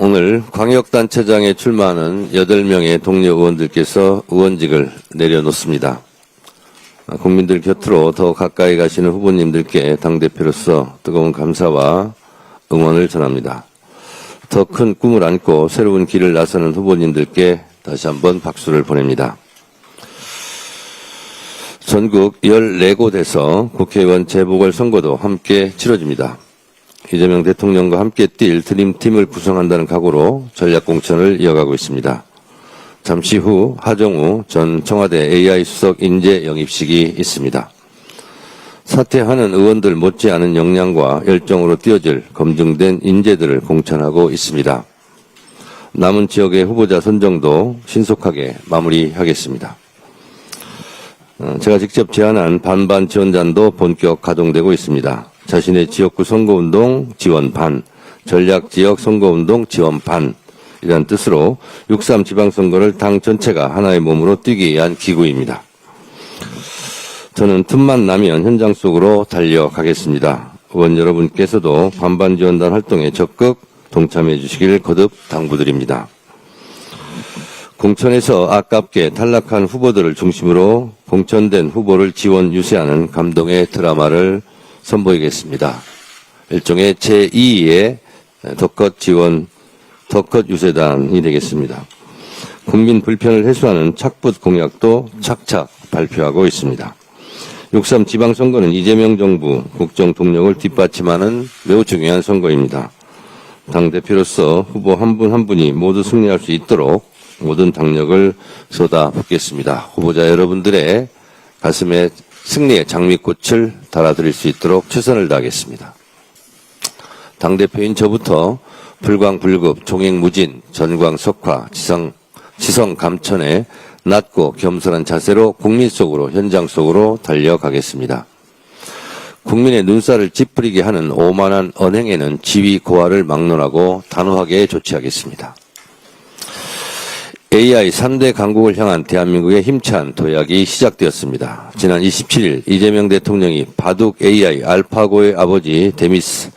오늘 광역단체장에 출마하는 8명의 동료 의원들께서 의원직을 내려놓습니다. 국민들 곁으로 더 가까이 가시는 후보님들께 당대표로서 뜨거운 감사와 응원을 전합니다. 더 큰 꿈을 안고 새로운 길을 나서는 후보님들께 다시 한번 박수를 보냅니다. 전국 14곳에서 국회의원 재보궐선거도 함께 치러집니다. 이재명 대통령과 함께 뛸 드림팀을 구성한다는 각오로 전략공천을 이어가고 있습니다. 잠시 후 하정우 전 청와대 AI 수석 인재 영입식이 있습니다. 사퇴하는 의원들 못지않은 역량과 열정으로 뛰어질 검증된 인재들을 공천하고 있습니다. 남은 지역의 후보자 선정도 신속하게 마무리하겠습니다. 제가 직접 제안한 반반 지원단도 본격 가동되고 있습니다. 자신의 지역구 선거운동 지원 반, 전략지역 선거운동 지원 반 이란 뜻으로 6.3 지방선거를 당 전체가 하나의 몸으로 뛰기 위한 기구입니다. 저는 틈만 나면 현장 속으로 달려가겠습니다. 의원 여러분께서도 반반 지원단 활동에 적극 동참해 주시길 거듭 당부드립니다. 공천에서 아깝게 탈락한 후보들을 중심으로 공천된 후보를 지원 유세하는 감동의 드라마를 선보이겠습니다. 일종의 제2의 덕컷 지원, 덕컷 유세단이 되겠습니다. 국민 불편을 해소하는 착붙 공약도 착착 발표하고 있습니다. 6.3 지방선거는 이재명 정부 국정 동력을 뒷받침하는 매우 중요한 선거입니다. 당대표로서 후보 한 분 한 분이 모두 승리할 수 있도록 모든 당력을 쏟아붓겠습니다. 후보자 여러분들의 가슴에 승리의 장미꽃을 달아드릴 수 있도록 최선을 다하겠습니다. 당대표인 저부터 불광불급, 종횡무진, 전광석화, 지성감천의 낮고 겸손한 자세로 국민 속으로, 현장 속으로 달려가겠습니다. 국민의 눈살을 찌푸리게 하는 오만한 언행에는 지위 고하를 막론하고 단호하게 조치하겠습니다. AI 3대 강국을 향한 대한민국의 힘찬 도약이 시작되었습니다. 지난 27일 이재명 대통령이 바둑 AI 알파고의 아버지 데미스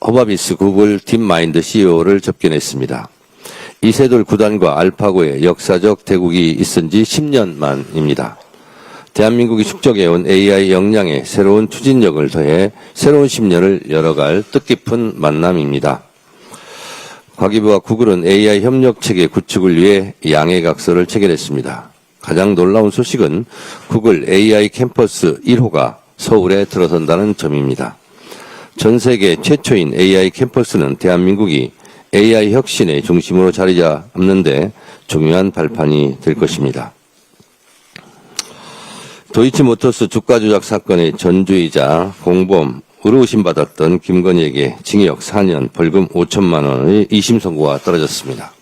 허바비스 구글 딥마인드 CEO를 접견했습니다. 이세돌 구단과 알파고의 역사적 대국이 있은 지 10년 만입니다. 대한민국이 축적해온 AI 역량에 새로운 추진력을 더해 새로운 10년을 열어갈 뜻깊은 만남입니다. 과기부와 구글은 AI 협력체계 구축을 위해 양해각서를 체결했습니다. 가장 놀라운 소식은 구글 AI 캠퍼스 1호가 서울에 들어선다는 점입니다. 전 세계 최초인 AI 캠퍼스는 대한민국이 AI 혁신의 중심으로 자리 잡는 데 중요한 발판이 될 것입니다. 도이치모터스 주가 조작 사건의 전주이자 공범 의료의심받았던 김건희에게 징역 4년, 벌금 5천만 원의 2심 선고가 떨어졌습니다.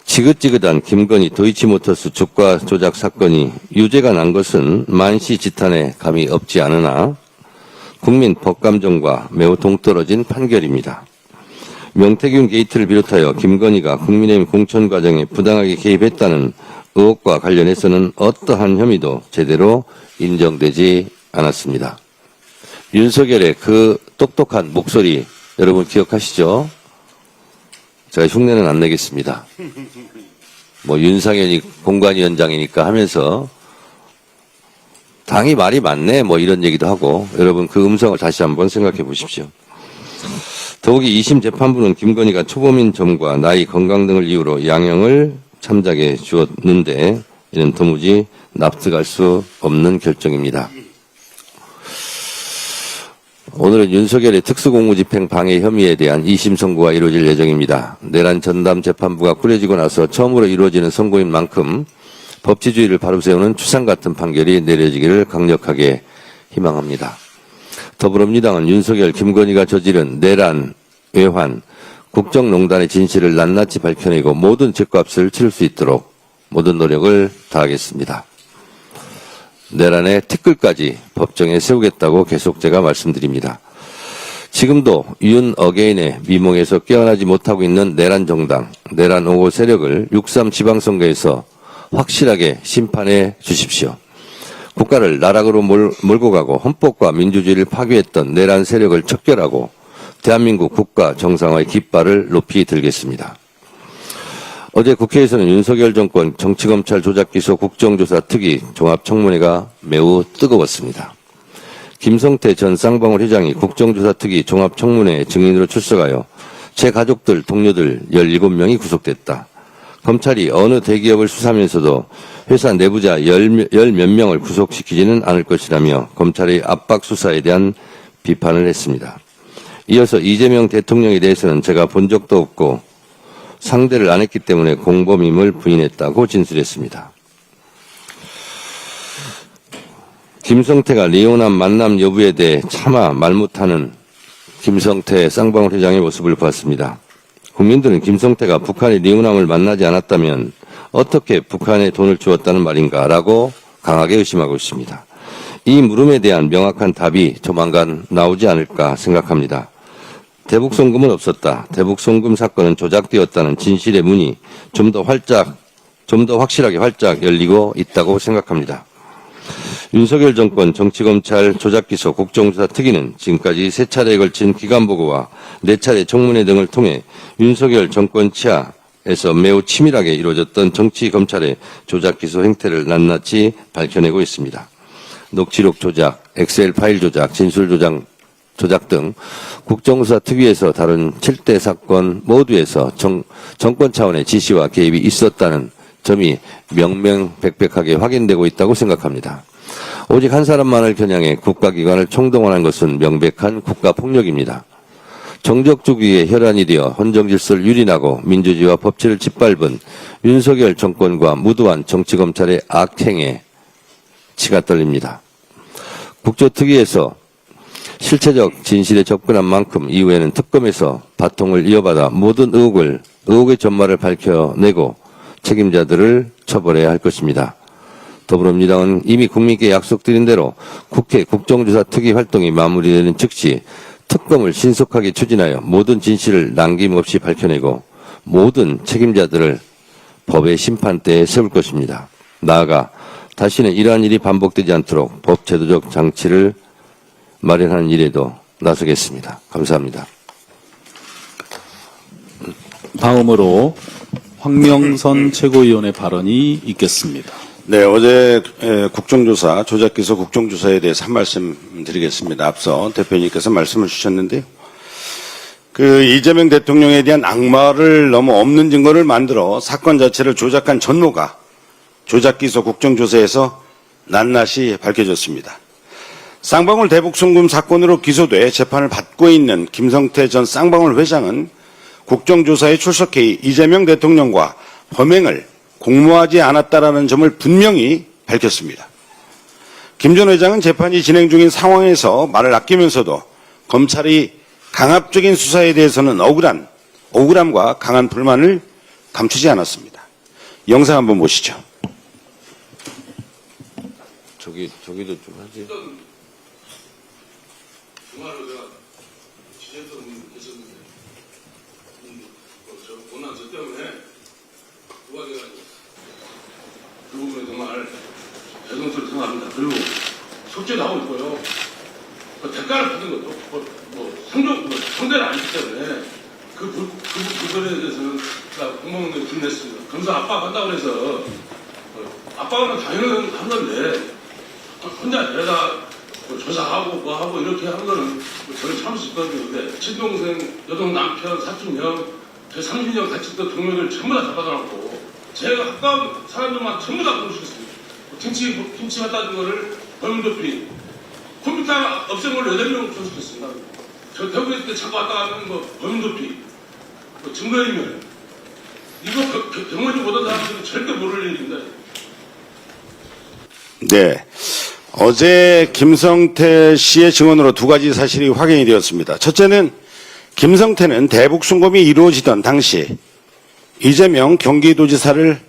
지긋지긋한 김건희 도이치모터스 주가 조작 사건이 유죄가 난 것은 만시지탄에 감이 없지 않으나 국민 법감정과 매우 동떨어진 판결입니다. 명태균 게이트를 비롯하여 김건희가 국민의힘 공천 과정에 부당하게 개입했다는 의혹과 관련해서는 어떠한 혐의도 제대로 인정되지 않았습니다. 윤석열의 그 똑똑한 목소리 여러분 기억하시죠? 제가 흉내는 안 내겠습니다. 윤상현이 공관위원장이니까 하면서 당이 말이 많네 이런 얘기도 하고 여러분 그 음성을 다시 한번 생각해 보십시오. 더욱이 2심 재판부는 김건희가 초범인 점과 나이, 건강 등을 이유로 양형을 참작해 주었는데 이는 도무지 납득할 수 없는 결정입니다. 오늘은 윤석열의 특수공무집행 방해 혐의에 대한 2심 선고가 이루어질 예정입니다. 내란 전담 재판부가 꾸려지고 나서 처음으로 이루어지는 선고인 만큼 법치주의를 바로 세우는 추상 같은 판결이 내려지기를 강력하게 희망합니다. 더불어민주당은 윤석열, 김건희가 저지른 내란, 외환, 국정농단의 진실을 낱낱이 밝혀내고 모든 죗값을 치를 수 있도록 모든 노력을 다하겠습니다. 내란의 티끌까지 법정에 세우겠다고 계속 제가 말씀드립니다. 지금도 윤 어게인의 미몽에서 깨어나지 못하고 있는 내란 정당, 내란 5호 세력을 6.3 지방선거에서 확실하게 심판해 주십시오. 국가를 나락으로 몰고 가고 헌법과 민주주의를 파괴했던 내란 세력을 척결하고 대한민국 국가 정상화의 깃발을 높이 들겠습니다. 어제 국회에서는 윤석열 정권 정치검찰 조작기소 국정조사 특위 종합청문회가 매우 뜨거웠습니다. 김성태 전 쌍방울 회장이 국정조사 특위 종합청문회 증인으로 출석하여 제 가족들, 동료들 17명이 구속됐다. 검찰이 어느 대기업을 수사하면서도 회사 내부자 열 몇 명을 구속시키지는 않을 것이라며 검찰의 압박 수사에 대한 비판을 했습니다. 이어서 이재명 대통령에 대해서는 제가 본 적도 없고 상대를 안 했기 때문에 공범임을 부인했다고 진술했습니다. 김성태가 리오남 만남 여부에 대해 차마 말 못하는 김성태 쌍방울 회장의 모습을 보았습니다. 국민들은 김성태가 북한의 리오남을 만나지 않았다면 어떻게 북한에 돈을 주었다는 말인가라고 강하게 의심하고 있습니다. 이 물음에 대한 명확한 답이 조만간 나오지 않을까 생각합니다. 대북송금은 없었다. 대북송금 사건은 조작되었다는 진실의 문이 좀 더 확실하게 활짝 열리고 있다고 생각합니다. 윤석열 정권 정치검찰 조작기소 국정조사 특위는 지금까지 3차례에 걸친 기간보고와 4차례 청문회 등을 통해 윤석열 정권 치하에서 매우 치밀하게 이루어졌던 정치검찰의 조작기소 행태를 낱낱이 밝혀내고 있습니다. 녹취록 조작, 엑셀 파일 조작, 진술 조작 등 국정조사 특위에서 다룬 7대 사건 모두에서 정권 차원의 지시와 개입이 있었다는 점이 명명백백하게 확인되고 있다고 생각합니다. 오직 한 사람만을 겨냥해 국가기관을 총동원한 것은 명백한 국가폭력입니다. 정적주기의 혈안이 되어 헌정질서를 유린하고 민주주의와 법치를 짓밟은 윤석열 정권과 무도한 정치검찰의 악행에 치가 떨립니다. 국조특위에서 실체적 진실에 접근한 만큼 이후에는 특검에서 바통을 이어받아 모든 의혹의 전말을 밝혀내고 책임자들을 처벌해야 할 것입니다. 더불어민주당은 이미 국민께 약속드린 대로 국회 국정조사 특위 활동이 마무리되는 즉시 특검을 신속하게 추진하여 모든 진실을 남김없이 밝혀내고 모든 책임자들을 법의 심판대에 세울 것입니다. 나아가 다시는 이러한 일이 반복되지 않도록 법제도적 장치를 마련하는 일에도 나서겠습니다. 감사합니다. 다음으로 황명선 최고위원의 발언이 있겠습니다. 네, 어제 국정조사, 조작기소 국정조사에 대해서 한 말씀 드리겠습니다. 앞서 대표님께서 말씀을 주셨는데요. 이재명 대통령에 대한 악마를 너무 없는 증거를 만들어 사건 자체를 조작한 전모가 조작기소 국정조사에서 낱낱이 밝혀졌습니다. 쌍방울 대북송금 사건으로 기소돼 재판을 받고 있는 김성태 전 쌍방울 회장은 국정조사에 출석해 이재명 대통령과 범행을 공모하지 않았다라는 점을 분명히 밝혔습니다. 김 전 회장은 재판이 진행 중인 상황에서 말을 아끼면서도 검찰이 강압적인 수사에 대해서는 억울함과 강한 불만을 감추지 않았습니다. 영상 한번 보시죠. 저기도 좀 하지. 정말로 제가 지냈던 분이 계셨는데, 원한 저 때문에 누가 돼가지고 그 부분에 정말 대성스럽게 생각합니다. 그리고 속죄 나오고 있고요. 대가를 받은 것도 상대를 아니기 때문에 그 부분에 대해서는 공무원에 불냈습니다. 검사 압박한다고 해서 압박은 당연히 한 건데 혼자 내가 조사하고 뭐하고 이렇게 한 거는 저는 참을 수 있거든요. 친동생, 여동 남편, 사촌형, 제 30년 같이 있던 동료들 전부 다 잡아다놨고 제가 가까운 사람들만 전부 다 공식했습니다. 김치 갖다 준 거를 범인도피 컴퓨터 없앤 걸로 8명 조직했습니다. 저 대구에 때 자꾸 왔다 가는 거 범인도피 증거인멸 이거 병원이 보던 사람들은 절대 모를 일입니다. 네. 어제 김성태 씨의 증언으로 2가지 사실이 확인이 되었습니다. 첫째는 김성태는 대북송금이 이루어지던 당시 이재명 경기도지사를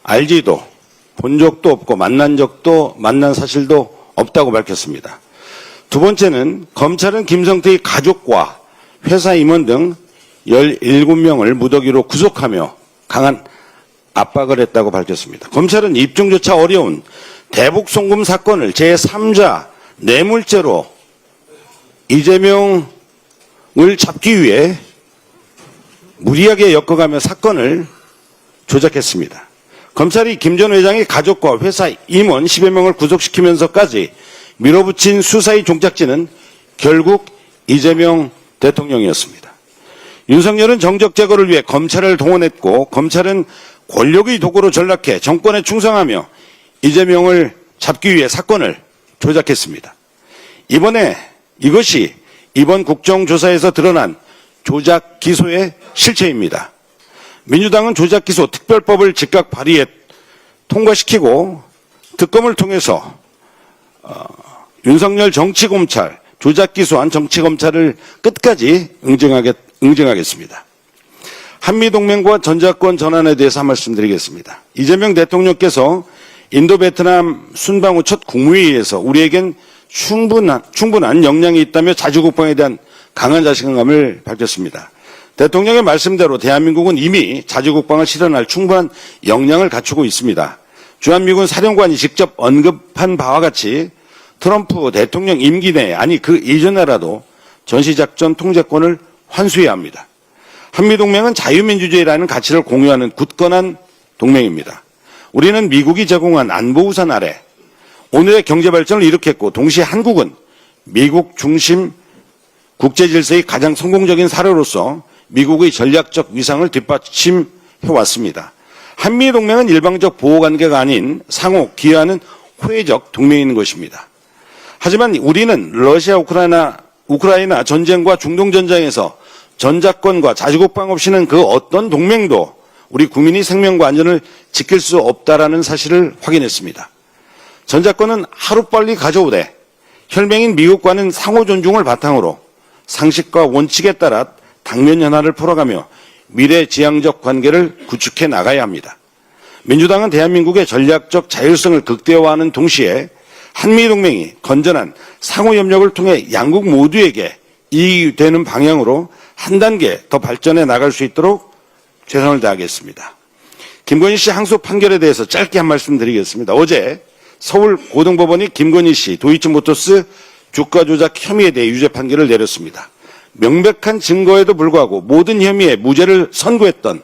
알지도 본 적도 없고 만난 사실도 없다고 밝혔습니다. 두 번째는 검찰은 김성태의 가족과 회사 임원 등 17명을 무더기로 구속하며 강한 압박을 했다고 밝혔습니다. 검찰은 입증조차 어려운 대북송금 사건을 제3자 뇌물죄로 이재명 잡기 위해 무리하게 엮어가며 사건을 조작했습니다. 검찰이 김 전 회장의 가족과 회사 임원 10여 명을 구속시키면서까지 밀어붙인 수사의 종착지는 결국 이재명 대통령이었습니다. 윤석열은 정적 제거를 위해 검찰을 동원했고 검찰은 권력의 도구로 전락해 정권에 충성하며 이재명을 잡기 위해 사건을 조작했습니다. 이것이 이번 국정조사에서 드러난 조작 기소의 실체입니다. 민주당은 조작 기소 특별법을 즉각 발의해 통과시키고 특검을 통해서 윤석열 정치검찰, 조작 기소한 정치검찰을 끝까지 응징하겠습니다. 한미동맹과 전자권 전환에 대해서 한 말씀 드리겠습니다. 이재명 대통령께서 인도 베트남 순방 후 첫 국무회의에서 우리에겐 충분한 역량이 있다며 자주국방에 대한 강한 자신감을 밝혔습니다. 대통령의 말씀대로 대한민국은 이미 자주국방을 실현할 충분한 역량을 갖추고 있습니다. 주한미군 사령관이 직접 언급한 바와 같이 트럼프 대통령 임기 내에 아니 그 이전에라도 전시작전 통제권을 환수해야 합니다. 한미동맹은 자유민주주의라는 가치를 공유하는 굳건한 동맹입니다. 우리는 미국이 제공한 안보우산 아래 오늘의 경제발전을 일으켰고 동시에 한국은 미국 중심 국제질서의 가장 성공적인 사례로서 미국의 전략적 위상을 뒷받침해왔습니다. 한미동맹은 일방적 보호관계가 아닌 상호 기여하는 호혜적 동맹인 것입니다. 하지만 우리는 러시아 우크라이나 전쟁과 중동 전쟁에서 전자권과 자주국방 없이는 그 어떤 동맹도 우리 국민이 생명과 안전을 지킬 수 없다라는 사실을 확인했습니다. 전자권은 하루빨리 가져오되 혈맹인 미국과는 상호 존중을 바탕으로 상식과 원칙에 따라 당면 연화를 풀어가며 미래지향적 관계를 구축해 나가야 합니다. 민주당은 대한민국의 전략적 자율성을 극대화하는 동시에 한미동맹이 건전한 상호협력을 통해 양국 모두에게 이익이 되는 방향으로 한 단계 더 발전해 나갈 수 있도록 최선을 다하겠습니다. 김건희 씨 항소 판결에 대해서 짧게 한 말씀 드리겠습니다. 어제 서울고등법원이 김건희 씨 도이치모터스 주가 조작 혐의에 대해 유죄 판결을 내렸습니다. 명백한 증거에도 불구하고 모든 혐의에 무죄를 선고했던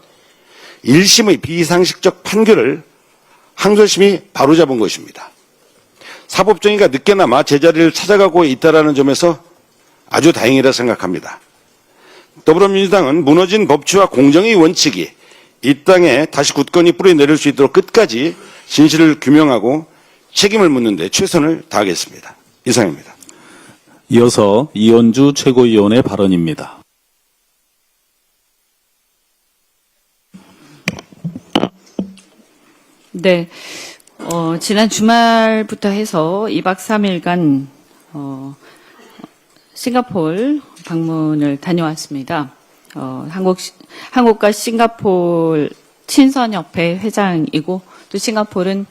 1심의 비상식적 판결을 항소심이 바로잡은 것입니다. 사법정의가 늦게나마 제자리를 찾아가고 있다는 점에서 아주 다행이라 생각합니다. 더불어민주당은 무너진 법치와 공정의 원칙이 이 땅에 다시 굳건히 뿌리내릴 수 있도록 끝까지 진실을 규명하고 책임을 묻는 데 최선을 다하겠습니다. 이상입니다. 이어서 이현주 최고위원의 발언입니다. 네. 지난 주말부터 해서 2박 3일간 싱가포르 방문을 다녀왔습니다. 한국과 싱가포르 친선협회 회장이고 또 싱가포르는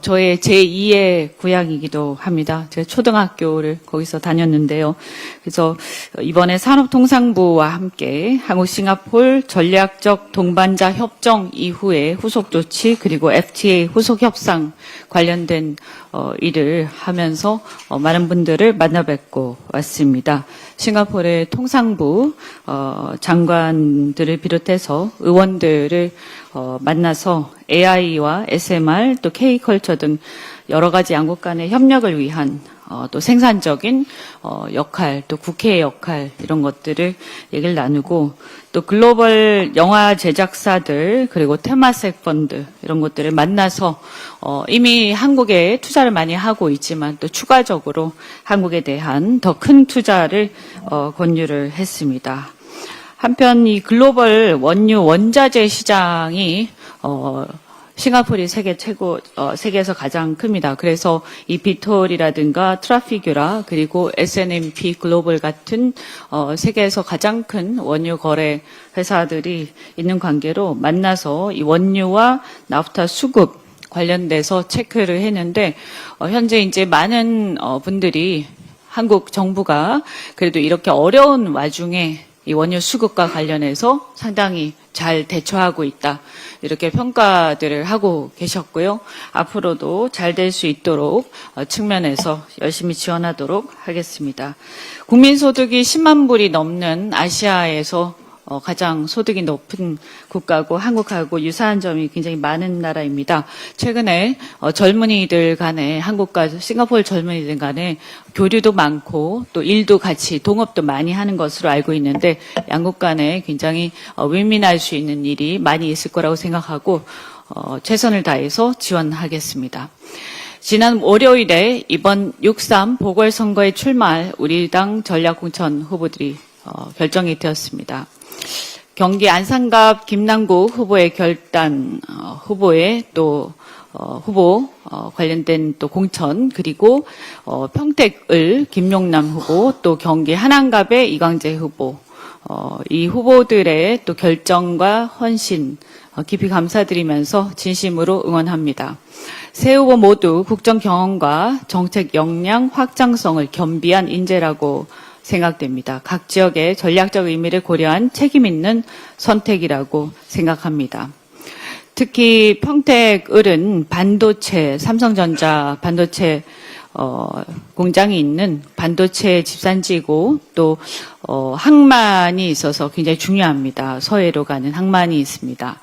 저의 제2의 고향이기도 합니다. 제가 초등학교를 거기서 다녔는데요. 그래서 이번에 산업통상부와 함께 한국-싱가포르 전략적 동반자 협정 이후에 후속 조치 그리고 FTA 후속 협상 관련된 일을 하면서 많은 분들을 만나 뵙고 왔습니다. 싱가포르의 통상부 장관들을 비롯해서 의원들을 만나서 AI와 SMR 또 K컬처 등 여러 가지 양국 간의 협력을 위한 또 생산적인 역할 또 국회의 역할 이런 것들을 얘기를 나누고 또 글로벌 영화 제작사들 그리고 테마색 펀드 이런 것들을 만나서 이미 한국에 투자를 많이 하고 있지만 또 추가적으로 한국에 대한 더 큰 투자를 권유를 했습니다. 한편 이 글로벌 원유 원자재 시장이 싱가포르이 세계에서 가장 큽니다. 그래서 이 비톨이라든가 트라피규라 그리고 S&P 글로벌 같은 세계에서 가장 큰 원유 거래 회사들이 있는 관계로 만나서 이 원유와 나프타 수급 관련돼서 체크를 했는데 현재 이제 많은 분들이 한국 정부가 그래도 이렇게 어려운 와중에 이 원유 수급과 관련해서 상당히 잘 대처하고 있다. 이렇게 평가들을 하고 계셨고요. 앞으로도 잘 될 수 있도록 측면에서 열심히 지원하도록 하겠습니다. 국민소득이 10만 불이 넘는 아시아에서 가장 소득이 높은 국가고 한국하고 유사한 점이 굉장히 많은 나라입니다. 최근에 젊은이들 간에 한국과 싱가포르 젊은이들 간에 교류도 많고 또 일도 같이 동업도 많이 하는 것으로 알고 있는데 양국 간에 굉장히 윈윈할 수 있는 일이 많이 있을 거라고 생각하고 최선을 다해서 지원하겠습니다. 지난 월요일에 이번 6.3 보궐선거에 출마할 우리 당 전략공천 후보들이 결정이 되었습니다. 경기 안산갑 김남국 후보의 결단, 후보의 또 후보 관련된 또 공천, 그리고 평택을 김용남 후보, 또 경기 한안갑의 이광재 후보, 이 후보들의 또 결정과 헌신 깊이 감사드리면서 진심으로 응원합니다. 세 후보 모두 국정 경험과 정책 역량 확장성을 겸비한 인재라고 생각됩니다. 각 지역의 전략적 의미를 고려한 책임 있는 선택이라고 생각합니다. 특히 평택을은 반도체, 삼성전자 반도체 공장이 있는 반도체 집산지고 또 항만이 있어서 굉장히 중요합니다. 서해로 가는 항만이 있습니다.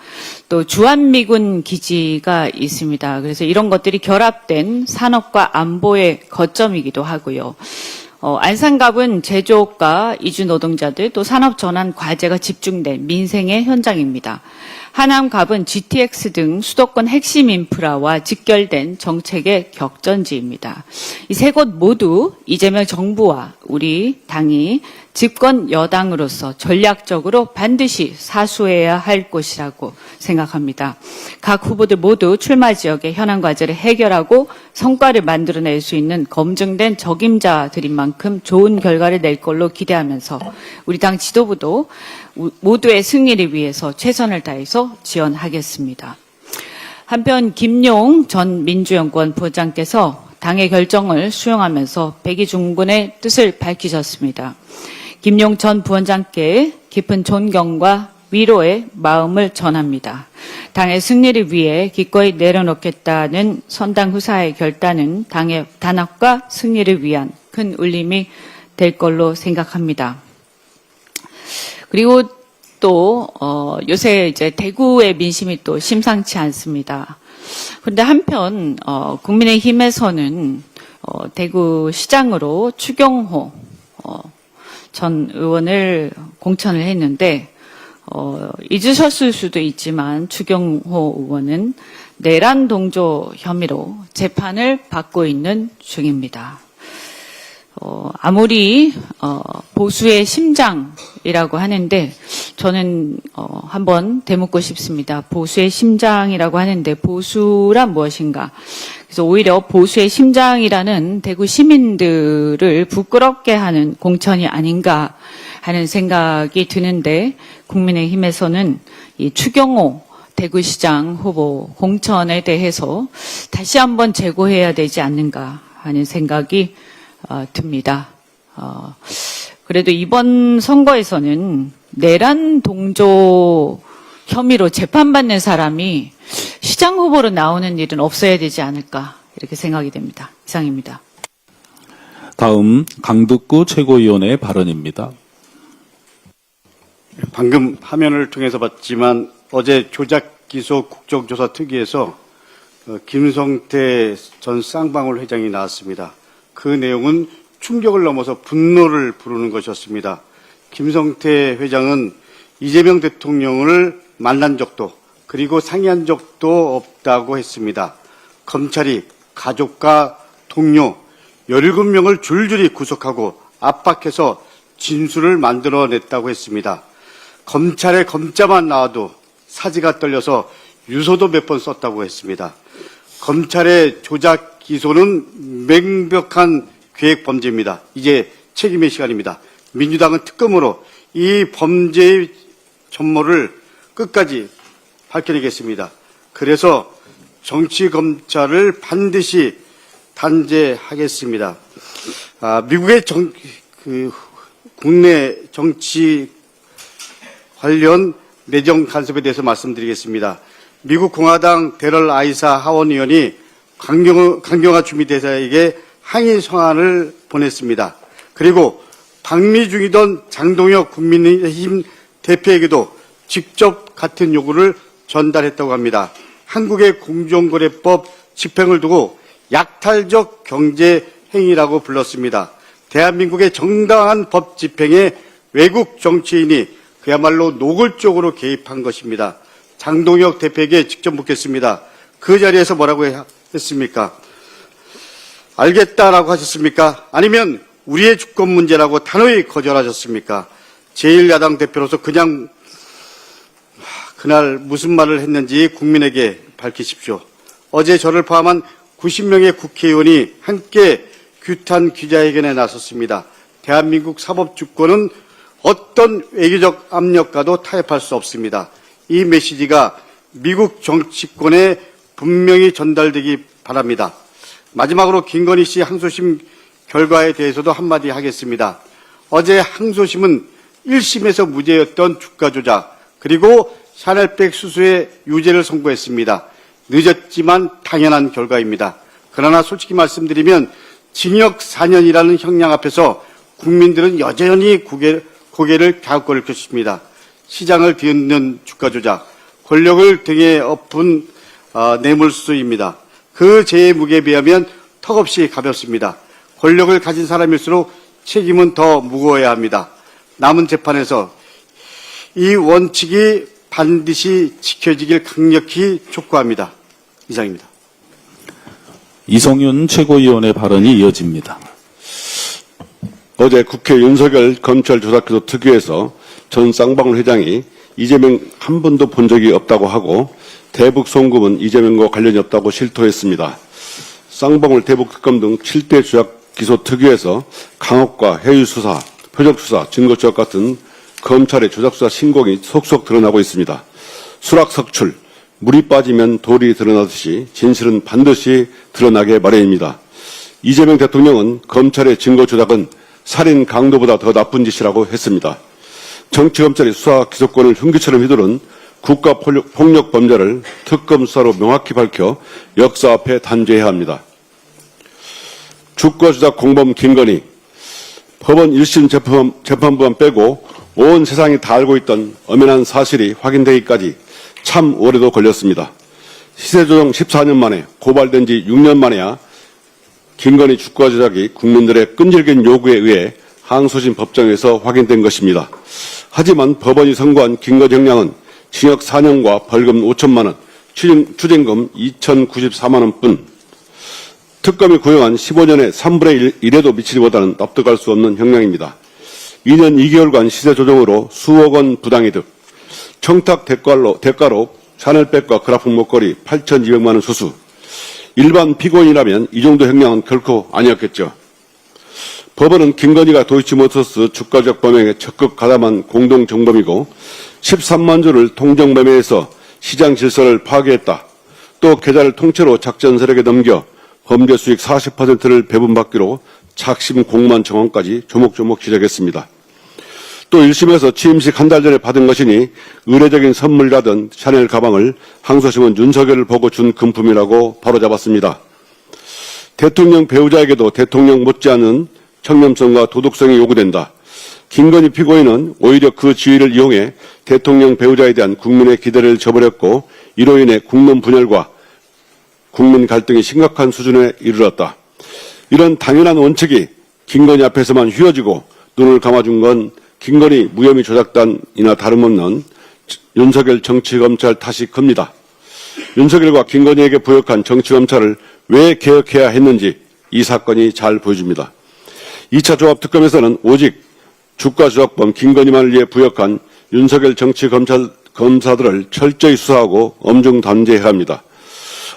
또 주한미군 기지가 있습니다. 그래서 이런 것들이 결합된 산업과 안보의 거점이기도 하고요. 안산갑은 제조업과 이주 노동자들 또 산업 전환 과제가 집중된 민생의 현장입니다. 하남갑은 GTX 등 수도권 핵심 인프라와 직결된 정책의 격전지입니다. 이 세 곳 모두 이재명 정부와 우리 당이 집권 여당으로서 전략적으로 반드시 사수해야 할 곳이라고 생각합니다. 각 후보들 모두 출마 지역의 현안 과제를 해결하고 성과를 만들어낼 수 있는 검증된 적임자들인 만큼 좋은 결과를 낼 걸로 기대하면서 우리 당 지도부도 모두의 승리를 위해서 최선을 다해서 지원하겠습니다. 한편 김용 전 민주연구원 부원장께서 당의 결정을 수용하면서 백의중군의 뜻을 밝히셨습니다. 김용 전 부원장께 깊은 존경과 위로의 마음을 전합니다. 당의 승리를 위해 기꺼이 내려놓겠다는 선당 후사의 결단은 당의 단합과 승리를 위한 큰 울림이 될 걸로 생각합니다. 그리고 또 요새 이제 대구의 민심이 또 심상치 않습니다. 그런데 한편 국민의힘에서는 대구시장으로 추경호 전 의원을 공천을 했는데 잊으셨을 수도 있지만 추경호 의원은 내란 동조 혐의로 재판을 받고 있는 중입니다. 아무리 보수의 심장이라고 하는데 저는 한번 되묻고 싶습니다. 보수의 심장이라고 하는데 보수란 무엇인가? 그래서 오히려 보수의 심장이라는 대구 시민들을 부끄럽게 하는 공천이 아닌가 하는 생각이 드는데 국민의힘에서는 이 추경호 대구시장 후보 공천에 대해서 다시 한번 재고해야 되지 않는가 하는 생각이 듭니다. 그래도 이번 선거에서는 내란 동조 혐의로 재판받는 사람이 시장 후보로 나오는 일은 없어야 되지 않을까 이렇게 생각이 됩니다. 이상입니다. 다음 강득구 최고위원의 발언입니다. 방금 화면을 통해서 봤지만 어제 조작기소 국정조사 특위에서 김성태 전 쌍방울 회장이 나왔습니다. 그 내용은 충격을 넘어서 분노를 부르는 것이었습니다. 김성태 회장은 이재명 대통령을 만난 적도 그리고 상의한 적도 없다고 했습니다. 검찰이 가족과 동료 17명을 줄줄이 구속하고 압박해서 진술을 만들어냈다고 했습니다. 검찰에 검자만 나와도 사지가 떨려서 유서도 몇 번 썼다고 했습니다. 검찰의 조작 기소는 명백한 계획 범죄입니다. 이제 책임의 시간입니다. 민주당은 특검으로 이 범죄의 전모를 끝까지 밝혀내겠습니다. 그래서 정치검찰을 반드시 단죄하겠습니다. 미국의 국내 정치 관련 내정 간섭에 대해서 말씀드리겠습니다. 미국 공화당 데럴 아이사 하원 의원이 강경화 주미대사에게 항의 성안을 보냈습니다. 그리고 방미 중이던 장동혁 국민의힘 대표에게도 직접 같은 요구를 전달했다고 합니다. 한국의 공정거래법 집행을 두고 약탈적 경제 행위라고 불렀습니다. 대한민국의 정당한 법 집행에 외국 정치인이 그야말로 노골적으로 개입한 것입니다. 장동혁 대표에게 직접 묻겠습니다. 그 자리에서 뭐라고 했습니까? 알겠다라고 하셨습니까? 아니면 우리의 주권 문제라고 단호히 거절하셨습니까? 제1야당 대표로서 그냥 그날 무슨 말을 했는지 국민에게 밝히십시오. 어제 저를 포함한 90명의 국회의원이 함께 규탄 기자회견에 나섰습니다. 대한민국 사법주권은 어떤 외교적 압력과도 타협할 수 없습니다. 이 메시지가 미국 정치권에 분명히 전달되기 바랍니다. 마지막으로 김건희 씨 항소심 결과에 대해서도 한마디 하겠습니다. 어제 항소심은 1심에서 무죄였던 주가 조작 그리고 샤넬백 수수의 유죄를 선고했습니다. 늦었지만 당연한 결과입니다. 그러나 솔직히 말씀드리면 징역 4년이라는 형량 앞에서 국민들은 여전히 고개를 갸웃거릴 것입니다. 시장을 뒤흔든 주가 조작, 권력을 등에 엎은 뇌물수수입니다. 그 죄의 무게에 비하면 턱없이 가볍습니다. 권력을 가진 사람일수록 책임은 더 무거워야 합니다. 남은 재판에서 이 원칙이 반드시 지켜지길 강력히 촉구합니다. 이상입니다. 이성윤 최고위원의 발언이 이어집니다. 어제 국회 윤석열 검찰조사기소 특위에서 전 쌍방울 회장이 이재명 한 번도 본 적이 없다고 하고 대북 송금은 이재명과 관련이 없다고 실토했습니다. 쌍방울 대북특검 등 7대 조작기소 특위에서 강압과 해유수사, 표적수사, 증거조작 같은 검찰의 조작수사 신공이 속속 드러나고 있습니다. 수락석출, 물이 빠지면 돌이 드러나듯이 진실은 반드시 드러나게 마련입니다. 이재명 대통령은 검찰의 증거조작은 살인 강도보다 더 나쁜 짓이라고 했습니다. 정치검찰이 수사 기소권을 흉기처럼 휘두른 국가폭력 범죄를 특검 수사로 명확히 밝혀 역사 앞에 단죄해야 합니다. 주가 조작 공범 김건희, 법원 1심 재판부만 빼고 온 세상이 다 알고 있던 엄연한 사실이 확인되기까지 참 오래도 걸렸습니다. 시세조정 14년 만에 고발된 지 6년 만에야 김건희 주가 조작이 국민들의 끈질긴 요구에 의해 항소심 법정에서 확인된 것입니다. 하지만 법원이 선고한 김건희 형량은 징역 4년과 벌금 5천만 원, 추징금 2,094만 원뿐. 특검이 구형한 15년의 3분의 1에도 미치지 못하는 납득할 수 없는 형량입니다. 2년 2개월간 시세 조정으로 수억 원 부당이득, 청탁 대가로 샤넬백과 그라품 목걸이 8,200만 원 수수. 일반 피고인이라면 이 정도 형량은 결코 아니었겠죠. 법원은 김건희가 도이치모터스 주가 조작 범행에 적극 가담한 공동정범이고 13만 주를 통정매매해서 시장 질서를 파괴했다. 또 계좌를 통째로 작전 세력에 넘겨 범죄 수익 40%를 배분받기로 착심 공무원 정황까지 조목조목 지적했습니다. 또 1심에서 취임식 한 달 전에 받은 것이니 의례적인 선물이라던 샤넬 가방을 항소심은 윤석열을 보고 준 금품이라고 바로잡았습니다. 대통령 배우자에게도 대통령 못지않은 청렴성과 도덕성이 요구된다. 김건희 피고인은 오히려 그 지위를 이용해 대통령 배우자에 대한 국민의 기대를 저버렸고 이로 인해 국민 분열과 국민 갈등이 심각한 수준에 이르렀다. 이런 당연한 원칙이 김건희 앞에서만 휘어지고 눈을 감아준 건 김건희 무혐의 조작단이나 다름없는 윤석열 정치검찰 탓이 큽니다. 윤석열과 김건희에게 부역한 정치검찰을 왜 개혁해야 했는지 이 사건이 잘 보여줍니다. 2차 조합특검에서는 오직 주가 조작범 김건희만을 위해 부역한 윤석열 정치검사들을 철저히 수사하고 엄중 단죄해야 합니다.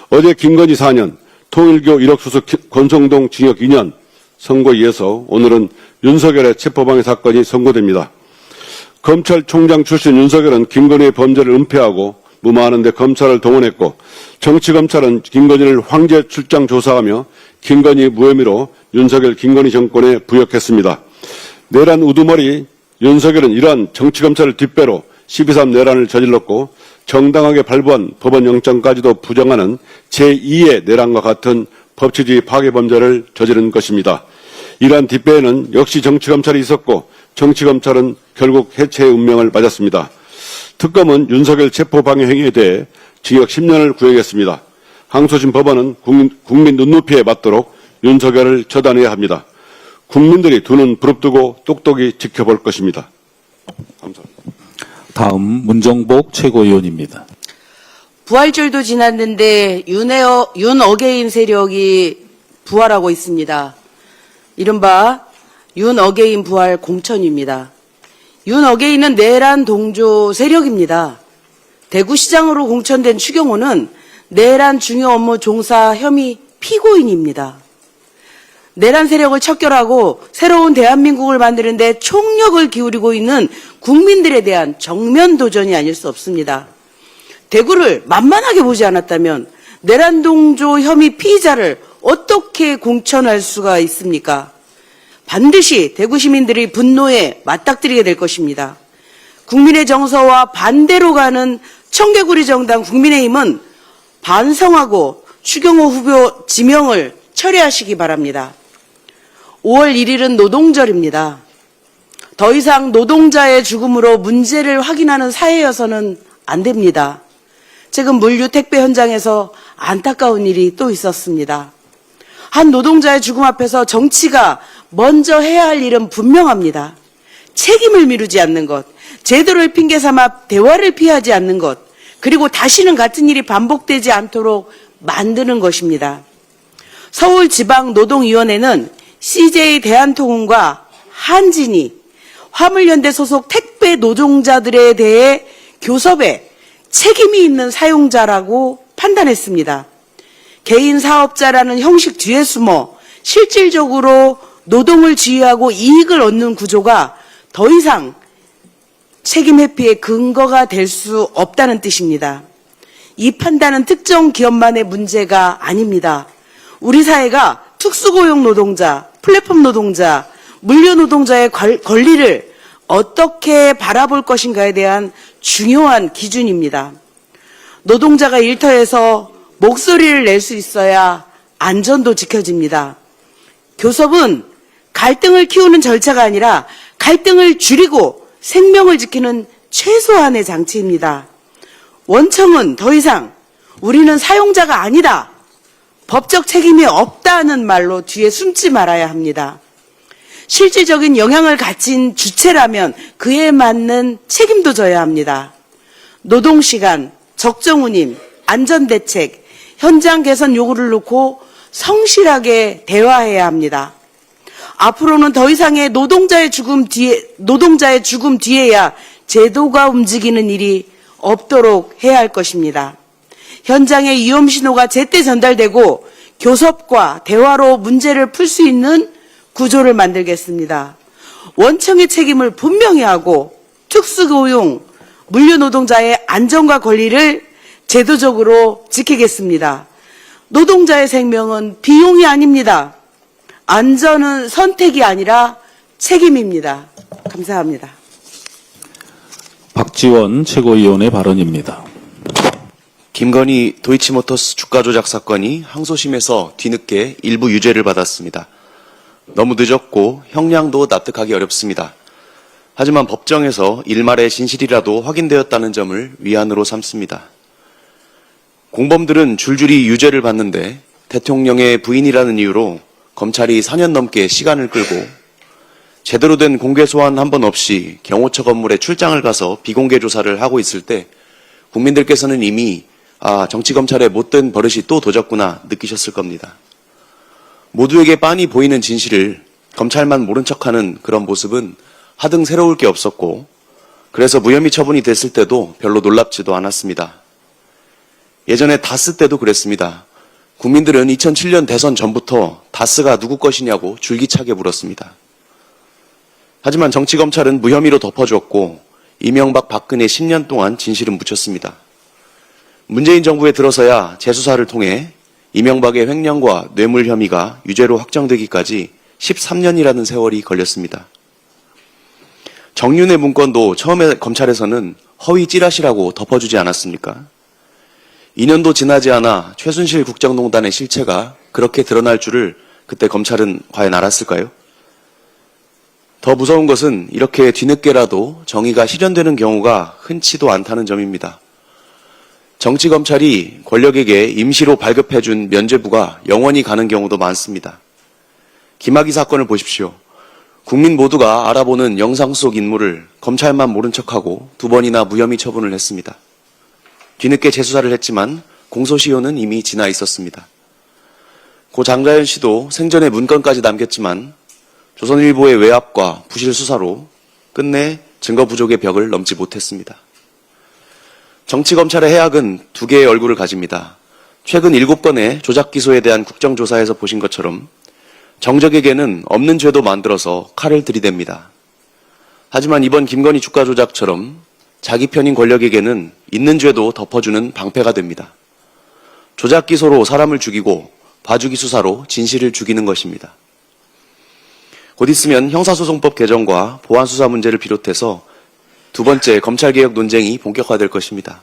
어제 김건희 4년, 통일교 1억 수수 권성동 징역 2년 선고에 이어서 오늘은 윤석열의 체포방해 사건이 선고됩니다. 검찰총장 출신 윤석열은 김건희의 범죄를 은폐하고 무마하는 데 검찰을 동원했고 정치검찰은 김건희를 황제 출장 조사하며 김건희 무혐의로 윤석열 김건희 정권에 부역했습니다. 내란 우두머리 윤석열은 이러한 정치검찰을 뒷배로 12.3 내란을 저질렀고 정당하게 발부한 법원 영장까지도 부정하는 제2의 내란과 같은 법치주의 파괴 범죄를 저지른 것입니다. 이러한 뒷배에는 역시 정치검찰이 있었고 정치검찰은 결국 해체의 운명을 맞았습니다. 특검은 윤석열 체포방해 행위에 대해 징역 10년을 구형했습니다. 항소심 법원은 국민 눈높이에 맞도록 윤석열을 처단해야 합니다. 국민들이 두 눈 부릅뜨고 똑똑히 지켜볼 것입니다. 감사합니다. 다음 문정복 최고위원입니다. 부활절도 지났는데 윤어게인 세력이 부활하고 있습니다. 이른바 윤어게인 부활 공천입니다. 윤어게인은 내란 동조 세력입니다. 대구시장으로 공천된 추경호는 내란 중요 업무 종사 혐의 피고인입니다. 내란 세력을 척결하고 새로운 대한민국을 만드는 데 총력을 기울이고 있는 국민들에 대한 정면 도전이 아닐 수 없습니다. 대구를 만만하게 보지 않았다면 내란 동조 혐의 피의자를 어떻게 공천할 수가 있습니까? 반드시 대구 시민들이 분노에 맞닥뜨리게 될 것입니다. 국민의 정서와 반대로 가는 청개구리 정당 국민의힘은 반성하고 추경호 후보 지명을 철회하시기 바랍니다. 5월 1일은 노동절입니다. 더 이상 노동자의 죽음으로 문제를 확인하는 사회여서는 안 됩니다. 최근 물류 택배 현장에서 안타까운 일이 또 있었습니다. 한 노동자의 죽음 앞에서 정치가 먼저 해야 할 일은 분명합니다. 책임을 미루지 않는 것, 제도를 핑계 삼아 대화를 피하지 않는 것, 그리고 다시는 같은 일이 반복되지 않도록 만드는 것입니다. 서울지방노동위원회는 CJ 대한통운과 한진이 화물연대 소속 택배 노동자들에 대해 교섭에 책임이 있는 사용자라고 판단했습니다. 개인 사업자라는 형식 뒤에 숨어 실질적으로 노동을 지휘하고 이익을 얻는 구조가 더 이상 책임 회피의 근거가 될 수 없다는 뜻입니다. 이 판단은 특정 기업만의 문제가 아닙니다. 우리 사회가 특수고용 노동자, 플랫폼 노동자, 물류 노동자의 권리를 어떻게 바라볼 것인가에 대한 중요한 기준입니다. 노동자가 일터에서 목소리를 낼 수 있어야 안전도 지켜집니다. 교섭은 갈등을 키우는 절차가 아니라 갈등을 줄이고 생명을 지키는 최소한의 장치입니다. 원청은 더 이상 우리는 사용자가 아니다, 법적 책임이 없다는 말로 뒤에 숨지 말아야 합니다. 실질적인 영향을 가진 주체라면 그에 맞는 책임도 져야 합니다. 노동시간, 적정운임, 안전대책, 현장 개선 요구를 놓고 성실하게 대화해야 합니다. 앞으로는 더 이상의 노동자의 죽음 뒤에야 제도가 움직이는 일이 없도록 해야 할 것입니다. 현장의 위험 신호가 제때 전달되고 교섭과 대화로 문제를 풀 수 있는 구조를 만들겠습니다. 원청의 책임을 분명히 하고 특수고용, 물류 노동자의 안전과 권리를 제도적으로 지키겠습니다. 노동자의 생명은 비용이 아닙니다. 안전은 선택이 아니라 책임입니다. 감사합니다. 박지원 최고위원의 발언입니다. 김건희 도이치모터스 주가 조작 사건이 항소심에서 뒤늦게 일부 유죄를 받았습니다. 너무 늦었고 형량도 납득하기 어렵습니다. 하지만 법정에서 일말의 진실이라도 확인되었다는 점을 위안으로 삼습니다. 공범들은 줄줄이 유죄를 받는데 대통령의 부인이라는 이유로 검찰이 4년 넘게 시간을 끌고 제대로 된 공개 소환 한 번 없이 경호처 건물에 출장을 가서 비공개 조사를 하고 있을 때 국민들께서는 이미 정치검찰의 못된 버릇이 또 도졌구나 느끼셨을 겁니다. 모두에게 빤히 보이는 진실을 검찰만 모른 척하는 그런 모습은 하등 새로울 게 없었고 그래서 무혐의 처분이 됐을 때도 별로 놀랍지도 않았습니다. 예전에 다스 때도 그랬습니다. 국민들은 2007년 대선 전부터 다스가 누구 것이냐고 줄기차게 물었습니다. 하지만 정치검찰은 무혐의로 덮어줬고 이명박 박근혜 10년 동안 진실은 묻혔습니다. 문재인 정부에 들어서야 재수사를 통해 이명박의 횡령과 뇌물 혐의가 유죄로 확정되기까지 13년이라는 세월이 걸렸습니다. 정윤의 문건도 처음에 검찰에서는 허위 찌라시라고 덮어주지 않았습니까? 2년도 지나지 않아 최순실 국정농단의 실체가 그렇게 드러날 줄을 그때 검찰은 과연 알았을까요? 더 무서운 것은 이렇게 뒤늦게라도 정의가 실현되는 경우가 흔치도 않다는 점입니다. 정치검찰이 권력에게 임시로 발급해준 면죄부가 영원히 가는 경우도 많습니다. 김학의 사건을 보십시오. 국민 모두가 알아보는 영상 속 인물을 검찰만 모른 척하고 2번이나 무혐의 처분을 했습니다. 뒤늦게 재수사를 했지만 공소시효는 이미 지나 있었습니다. 고 장자연 씨도 생전에 문건까지 남겼지만 조선일보의 외압과 부실 수사로 끝내 증거 부족의 벽을 넘지 못했습니다. 정치검찰의 해악은 2개의 얼굴을 가집니다. 최근 7건의 조작 기소에 대한 국정조사에서 보신 것처럼 정적에게는 없는 죄도 만들어서 칼을 들이댑니다. 하지만 이번 김건희 주가 조작처럼 자기 편인 권력에게는 있는 죄도 덮어주는 방패가 됩니다. 조작 기소로 사람을 죽이고 봐주기 수사로 진실을 죽이는 것입니다. 곧 있으면 형사소송법 개정과 보안수사 문제를 비롯해서 2번째 검찰개혁 논쟁이 본격화될 것입니다.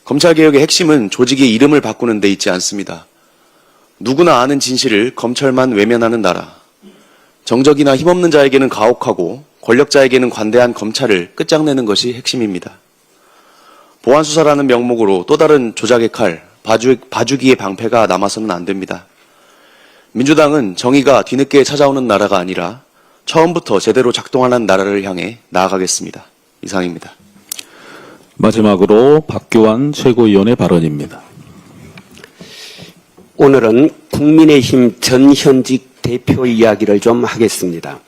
검찰개혁의 핵심은 조직의 이름을 바꾸는 데 있지 않습니다. 누구나 아는 진실을 검찰만 외면하는 나라, 정적이나 힘없는 자에게는 가혹하고 권력자에게는 관대한 검찰을 끝장내는 것이 핵심입니다. 보안수사라는 명목으로 또 다른 조작의 칼, 봐주기의 방패가 남아서는 안 됩니다. 민주당은 정의가 뒤늦게 찾아오는 나라가 아니라 처음부터 제대로 작동하는 나라를 향해 나아가겠습니다. 이상입니다. 마지막으로 박교안 최고위원의 발언입니다. 오늘은 국민의힘 전현직 대표 이야기를 좀 하겠습니다.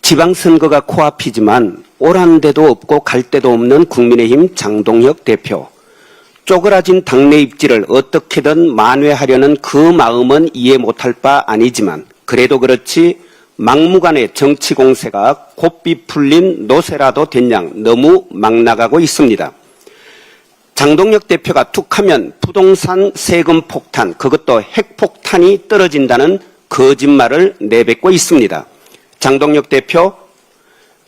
지방선거가 코앞이지만 오란 데도 없고 갈 데도 없는 국민의힘 장동혁 대표. 쪼그라진 당내 입지를 어떻게든 만회하려는 그 마음은 이해 못할 바 아니지만 그래도 그렇지 막무가내 정치 공세가 곱비 풀린 노새라도 된 양 너무 막 나가고 있습니다. 장동혁 대표가 툭하면 부동산 세금 폭탄, 그것도 핵폭탄이 떨어진다는 거짓말을 내뱉고 있습니다. 장동혁 대표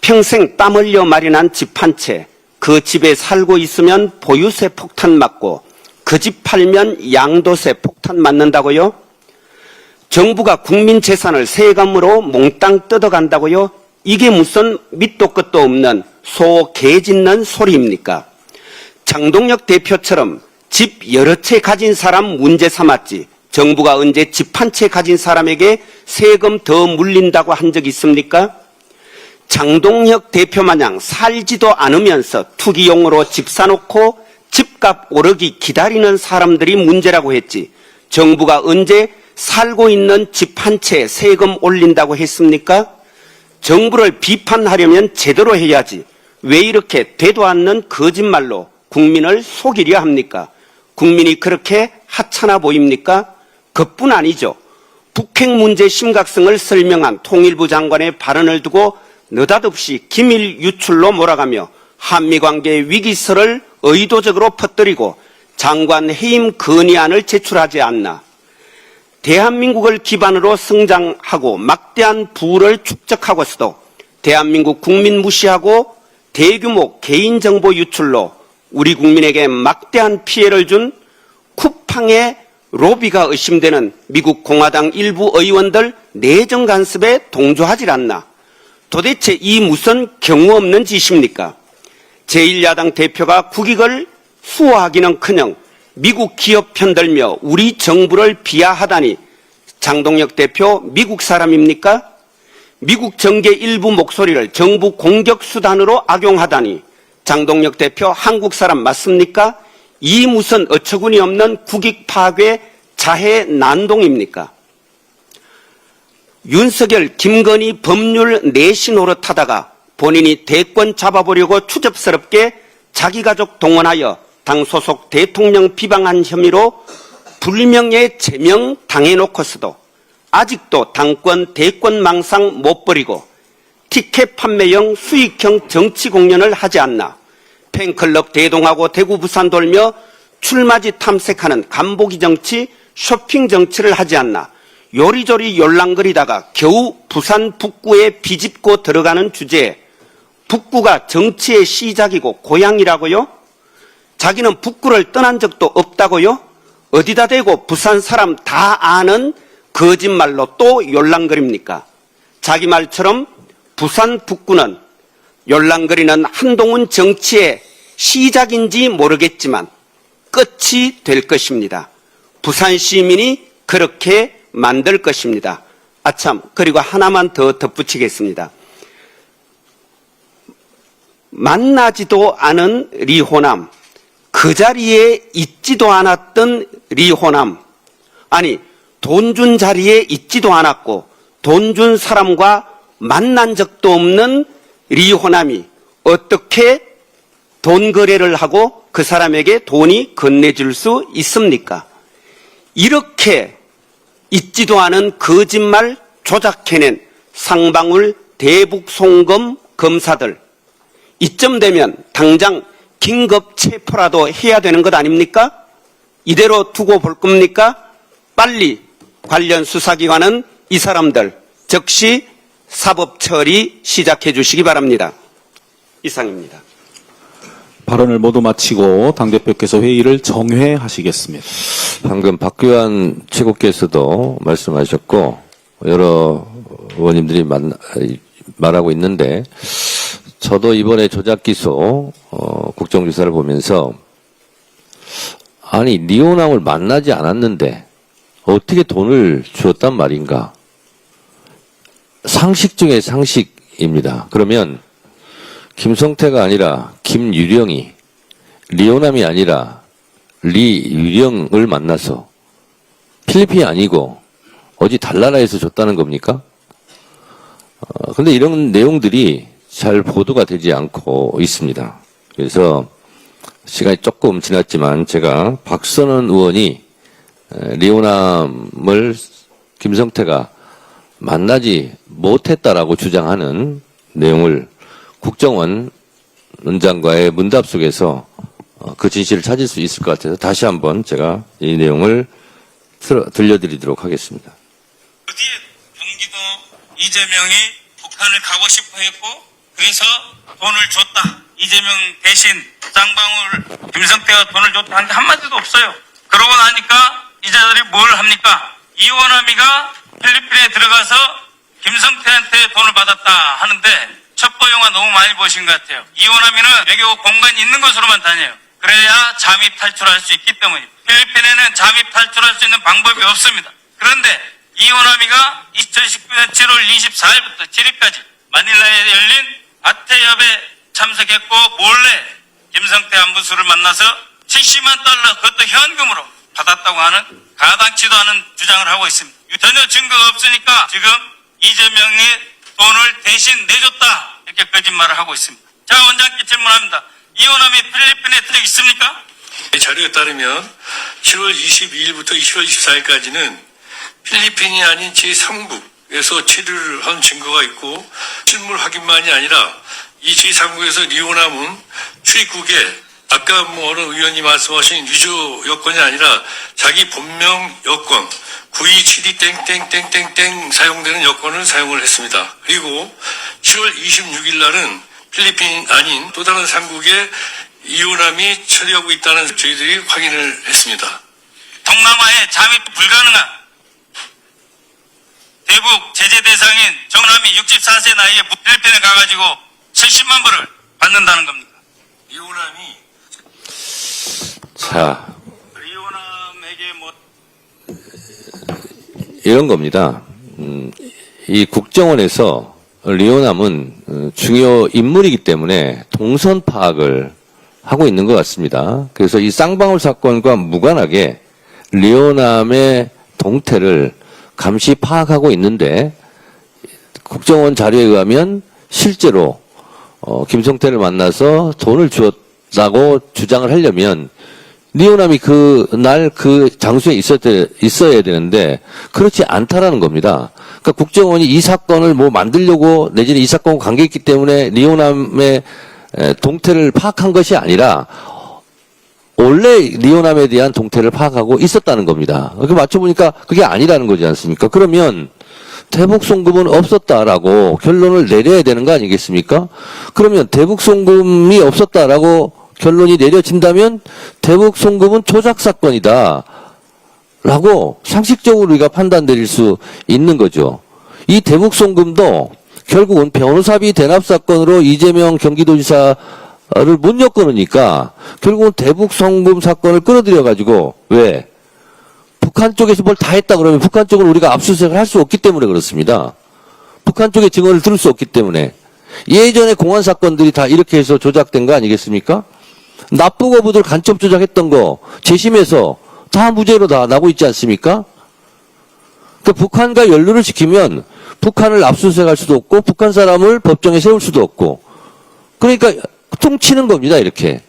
평생 땀 흘려 마련한 집 한 채, 그 집에 살고 있으면 보유세 폭탄 맞고 그 집 팔면 양도세 폭탄 맞는다고요? 정부가 국민 재산을 세금으로 몽땅 뜯어간다고요? 이게 무슨 밑도 끝도 없는 소 개 짖는 소리입니까? 장동혁 대표처럼 집 여러 채 가진 사람 문제 삼았지 정부가 언제 집 한 채 가진 사람에게 세금 더 물린다고 한 적 있습니까? 장동혁 대표 마냥 살지도 않으면서 투기용으로 집 사놓고 집값 오르기 기다리는 사람들이 문제라고 했지 정부가 언제 살고 있는 집 한 채 세금 올린다고 했습니까? 정부를 비판하려면 제대로 해야지 왜 이렇게 되도 않는 거짓말로 국민을 속이려 합니까? 국민이 그렇게 하찮아 보입니까? 그뿐 아니죠. 북핵 문제 심각성을 설명한 통일부 장관의 발언을 두고 느닷없이 기밀 유출로 몰아가며 한미관계 위기설을 의도적으로 퍼뜨리고 장관 해임 건의안을 제출하지 않나. 대한민국을 기반으로 성장하고 막대한 부를 축적하고서도 대한민국 국민 무시하고 대규모 개인정보 유출로 우리 국민에게 막대한 피해를 준 쿠팡의 로비가 의심되는 미국 공화당 일부 의원들 내정 간섭에 동조하질 않나. 도대체 이 무슨 경우 없는 짓입니까? 제1야당 대표가 국익을 수호하기는커녕 미국 기업 편들며 우리 정부를 비하하다니 장동혁 대표 미국 사람입니까? 미국 정계 일부 목소리를 정부 공격 수단으로 악용하다니 장동혁 대표 한국 사람 맞습니까? 이 무슨 어처구니 없는 국익 파괴 자해 난동입니까? 윤석열, 김건희 법률 내시 노릇하다가 본인이 대권 잡아보려고 추접스럽게 자기 가족 동원하여 당 소속 대통령 비방한 혐의로 불명예 제명 당해놓고서도 아직도 당권 대권 망상 못 버리고 티켓 판매형 수익형 정치 공연을 하지 않나. 팬클럽 대동하고 대구 부산 돌며 출마지 탐색하는 간보기 정치 쇼핑 정치를 하지 않나. 요리조리 열랑거리다가 겨우 부산 북구에 비집고 들어가는 주제에 북구가 정치의 시작이고 고향이라고요? 자기는 북구를 떠난 적도 없다고요? 어디다 대고 부산 사람 다 아는 거짓말로 또 yor랑거립니까? 자기 말처럼 부산 북구는 yor랑거리는 한동훈 정치의 시작인지 모르겠지만 끝이 될 것입니다. 부산 시민이 그렇게 만들 것입니다. 아참, 그리고 하나만 더 덧붙이겠습니다. 만나지도 않은 리호남, 그 자리에 있지도 않았던 리호남, 아니 돈 준 자리에 있지도 않았고 돈 준 사람과 만난 적도 없는 리호남이 어떻게 돈 거래를 하고 그 사람에게 돈이 건네줄 수 있습니까? 이렇게 있지도 않은 거짓말 조작해낸 쌍방울 대북 송금 검사들, 이쯤 되면 당장 긴급 체포라도 해야 되는 것 아닙니까? 이대로 두고 볼 겁니까? 빨리 관련 수사기관은 이 사람들 즉시 사법 처리 시작해 주시기 바랍니다. 이상입니다. 발언을 모두 마치고 당대표께서 회의를 정회하시겠습니다. 방금 박규환 최고께서도 말씀하셨고 여러 의원님들이 말하고 있는데 저도 이번에 조작 기소 국정조사를 보면서 아니 리호남을 만나지 않았는데 어떻게 돈을 주었단 말인가? 상식 중에 상식입니다. 그러면 김성태가 아니라 김유령이 리호남이 아니라 리유령을 만나서 필리핀이 아니고 어디 달나라에서 줬다는 겁니까? 근데 이런 내용들이 잘 보도가 되지 않고 있습니다. 그래서 시간이 조금 지났지만 제가 박선원 의원이 리호남을 김성태가 만나지 못했다라고 주장하는 내용을 국정원 원장과의 문답 속에서 그 진실을 찾을 수 있을 것 같아서 다시 한번 제가 이 내용을 들려드리도록 하겠습니다. 어디에 경기도 이재명이 북한을 가고 싶어 했고 그래서 돈을 줬다. 이재명 대신 쌍방울 김성태가 돈을 줬다 한 게 한마디도 없어요. 그러고 나니까 이자들이 뭘 합니까? 이원남이가 필리핀에 들어가서 김성태한테 돈을 받았다 하는데 첩보 영화 너무 많이 보신 것 같아요. 이원남이는 외교 공간이 있는 곳으로만 다녀요. 그래야 잠입 탈출할 수 있기 때문입니다. 필리핀에는 잠입 탈출할 수 있는 방법이 없습니다. 그런데 이원남이가 2019년 7월 24일부터 7일까지 마닐라에 열린 아태협에 참석했고 몰래 김성태 안부수를 만나서 70만 달러 그것도 현금으로 받았다고 하는 가당치도 않은 주장을 하고 있습니다. 전혀 증거가 없으니까 지금 이재명이 돈을 대신 내줬다 이렇게 거짓말을 하고 있습니다. 자, 원장께 질문합니다. 이원남이 필리핀에 적 있습니까? 자료에 따르면 7월 22일부터 10월 24일까지는 필리핀이 아닌 제3국에서 체류를 한 증거가 있고 실물 확인만이 아니라 이 제3국에서 리호남은 출입국에 아까 어느 의원이 말씀하신 유조 여권이 아니라 자기 본명 여권 9272땡땡땡땡땡 사용되는 여권을 사용을 했습니다. 그리고 7월 26일 날은 필리핀 아닌 또 다른 상국에 이호남이 처리하고 있다는 저희들이 확인을 했습니다. 동남아에 잠입 불가능한 대북 제재 대상인 정남이 64세 나이에 필리핀에 가가지고 70만 불을 받는다는 겁니다. 이호남이 자, 리오남에게 뭐 이런 겁니다. 이 국정원에서 리호남은 중요 인물이기 때문에 동선 파악을 하고 있는 것 같습니다. 그래서 이 쌍방울 사건과 무관하게 리호남의 동태를 감시 파악하고 있는데 국정원 자료에 의하면 실제로 김성태를 만나서 돈을 주었다고 주장을 하려면 리호남이 그날 그 장소에 있어야 되는데 그렇지 않다라는 겁니다. 그러니까 국정원이 이 사건을 뭐 만들려고 내지는 이 사건과 관계있기 때문에 리호남의 동태를 파악한 것이 아니라 원래 리호남에 대한 동태를 파악하고 있었다는 겁니다. 그 맞춰보니까 그게 아니라는 거지 않습니까? 그러면 대북송금은 없었다라고 결론을 내려야 되는 거 아니겠습니까? 그러면 대북송금이 없었다라고 결론이 내려진다면 대북송금은 조작사건이다 라고 상식적으로 우리가 판단 내릴 수 있는 거죠. 이 대북송금도 결국은 변호사비 대납사건으로 이재명 경기도지사를 못 엮어놓으니까 결국은 대북송금 사건을 끌어들여가지고 왜? 북한 쪽에서 뭘 다 했다 그러면 북한 쪽은 우리가 압수수색을 할 수 없기 때문에 그렇습니다. 북한 쪽의 증언을 들을 수 없기 때문에. 예전에 공안 사건들이 다 이렇게 해서 조작된 거 아니겠습니까? 납부거부들 간첩 조작했던 거 재심에서 다 무죄로 다 나고 있지 않습니까? 그러니까 북한과 연루를 시키면 북한을 압수수색할 수도 없고 북한 사람을 법정에 세울 수도 없고 그러니까 퉁치는 겁니다. 이렇게.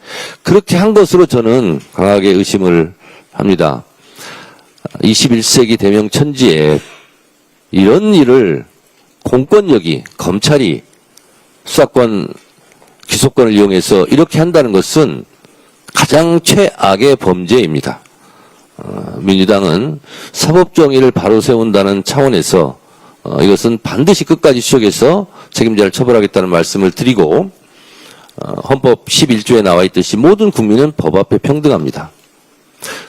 그렇게 한 것으로 저는 강하게 의심을 합니다. 21세기 대명천지에 이런 일을 공권력이 검찰이 수사권 기소권을 이용해서 이렇게 한다는 것은 가장 최악의 범죄입니다. 민주당은 사법정의를 바로 세운다는 차원에서 이것은 반드시 끝까지 추적해서 책임자를 처벌하겠다는 말씀을 드리고 헌법 11조에 나와 있듯이 모든 국민은 법 앞에 평등합니다.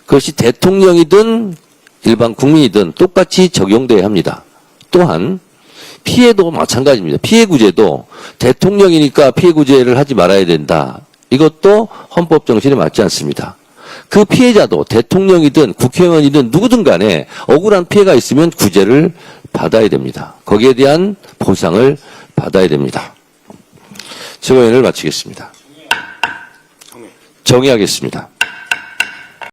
그것이 대통령이든 일반 국민이든 똑같이 적용돼야 합니다. 또한 피해도 마찬가지입니다. 피해구제도 대통령이니까 피해구제를 하지 말아야 된다. 이것도 헌법 정신에 맞지 않습니다. 그 피해자도 대통령이든 국회의원이든 누구든 간에 억울한 피해가 있으면 구제를 받아야 됩니다. 거기에 대한 보상을 받아야 됩니다. 최고위원을 마치겠습니다. 정의하겠습니다.